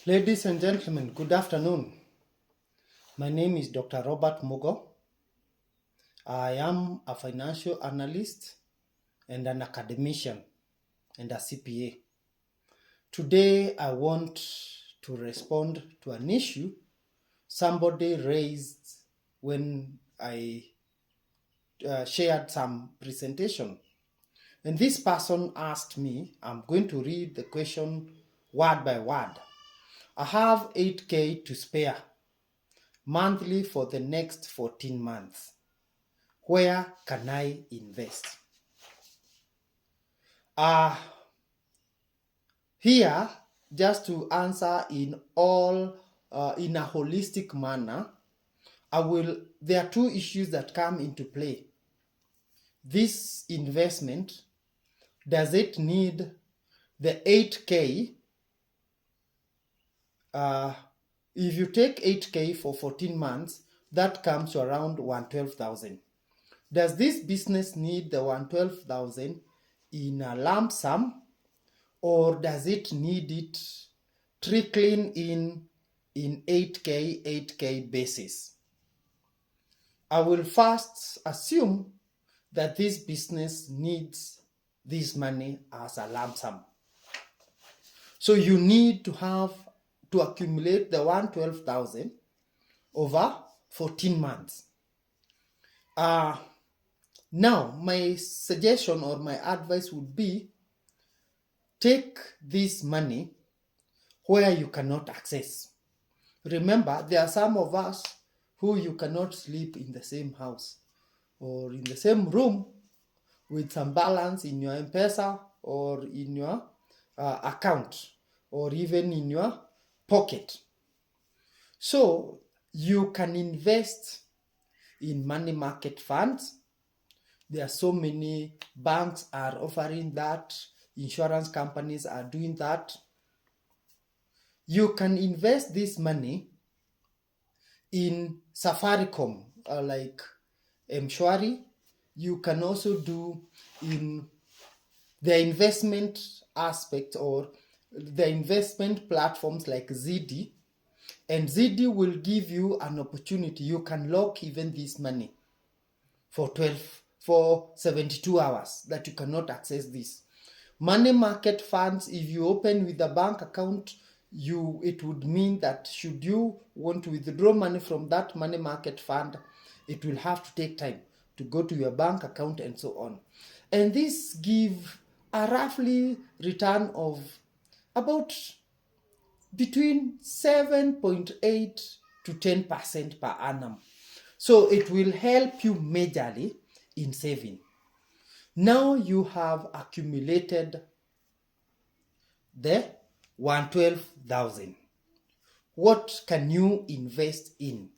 Ladies and gentlemen, good afternoon. My name is Dr. Robert Mugo. I am a financial analyst and an academician and a CPA. Today, I want to respond to an issue somebody raised when I shared some presentation. And this person asked me, I'm going to read the question word by word. I have 8K to spare monthly for the next 14 months. Where can I invest? Here, just to answer in a holistic manner, there are two issues that come into play. This investment, does it need the 8K? If you take 8K for 14 months, that comes to around 112,000. Does this business need the 112,000 in a lump sum, or does it need it trickling in 8K basis? I will first assume that this business needs this money as a lump sum. So you need to accumulate the 112,000 over 14 months. Now, my suggestion or my advice would be, take this money where you cannot access. Remember, there are some of us who you cannot sleep in the same house or in the same room with some balance in your M-Pesa or in your account or even in your pocket. So you can invest in money market funds. There are so many banks are offering that. Insurance companies are doing that. You can invest this money in Safaricom, like M-Shwari. You can also do in the investment aspect or the investment platforms like ZD. And ZD will give you an opportunity. You can lock even this money for 72 hours that you cannot access this. Money market funds, if you open with a bank account, it would mean that should you want to withdraw money from that money market fund, it will have to take time to go to your bank account and so on. And this give a roughly return of about between 7.8 to 10% per annum. So it will help you majorly in saving. Now you have accumulated the 112,000. What can you invest in?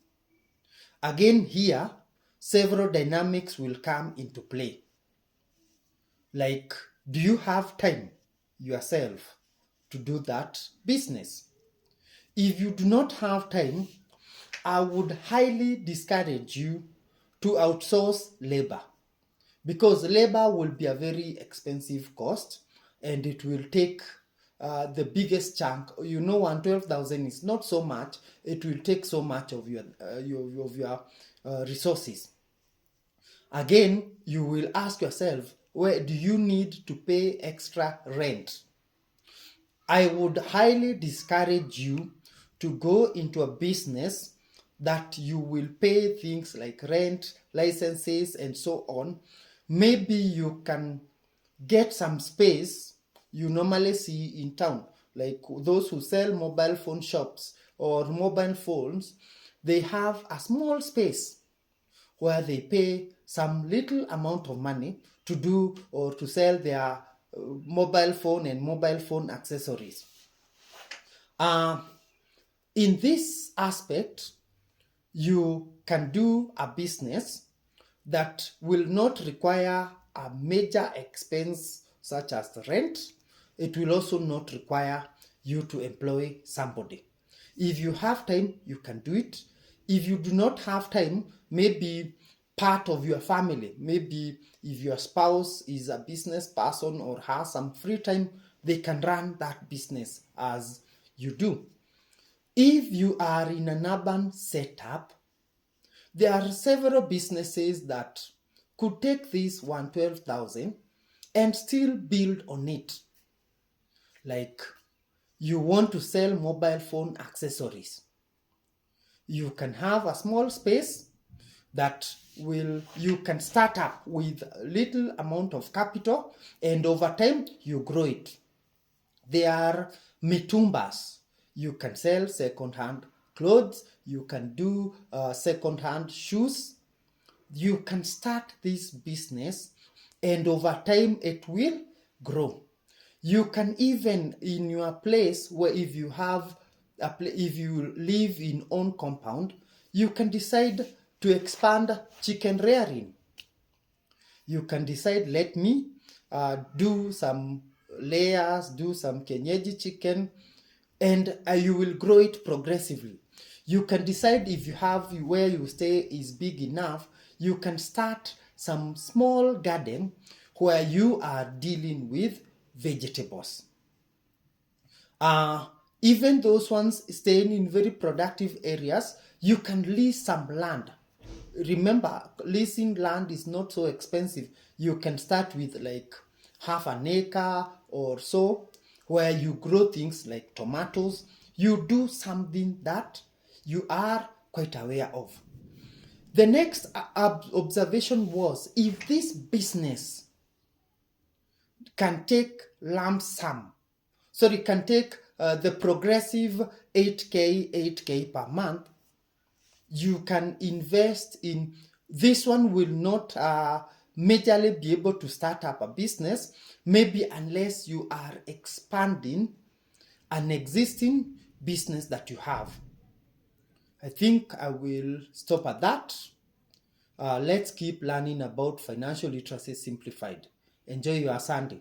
Again, here, several dynamics will come into play. Like, do you have time yourself to do that business? If you do not have time, I would highly discourage you to outsource labor, because labor will be a very expensive cost and it will take the biggest chunk. 112,000 is not so much. It will take so much of your resources. Again, you will ask yourself, where do you need to pay extra rent? I would highly discourage you to go into a business that you will pay things like rent, licenses, and so on. Maybe you can get some space you normally see in town, like those who sell mobile phone shops or mobile phones. They have a small space where they pay some little amount of money to do or to sell their mobile phone and mobile phone accessories. In this aspect, you can do a business that will not require a major expense such as the rent. It will also not require you to employ somebody. If you have time, you can do it. If you do not have time, maybe part of your family, maybe if your spouse is a business person or has some free time, they can run that business as you do. If you are in an urban setup, there are several businesses that could take this 112,000 and still build on it. Like, you want to sell mobile phone accessories. You can have a small space that you can start up with little amount of capital, and over time you grow it. There are mitumbas. You can sell second-hand clothes. You can do second-hand shoes. You can start this business, and over time it will grow. You can even, in your place, where if you live in own compound, you can decide to expand chicken rearing. You can decide, let me do some layers, do some kienyeji chicken, and you will grow it progressively. You can decide, if you have where you stay is big enough, you can start some small garden where you are dealing with vegetables. Even those ones staying in very productive areas, you can lease some land. Remember, leasing land is not so expensive. You can start with like half an acre or so, where you grow things like tomatoes. You do something that you are quite aware of. The next observation was, if this business can take lump sum, so it can take the progressive 8K per month, you can invest in this one. Will not majorly be able to start up a business, maybe unless you are expanding an existing business that you have. I think I will stop at that. Let's keep learning about financial literacy simplified. Enjoy your Sunday.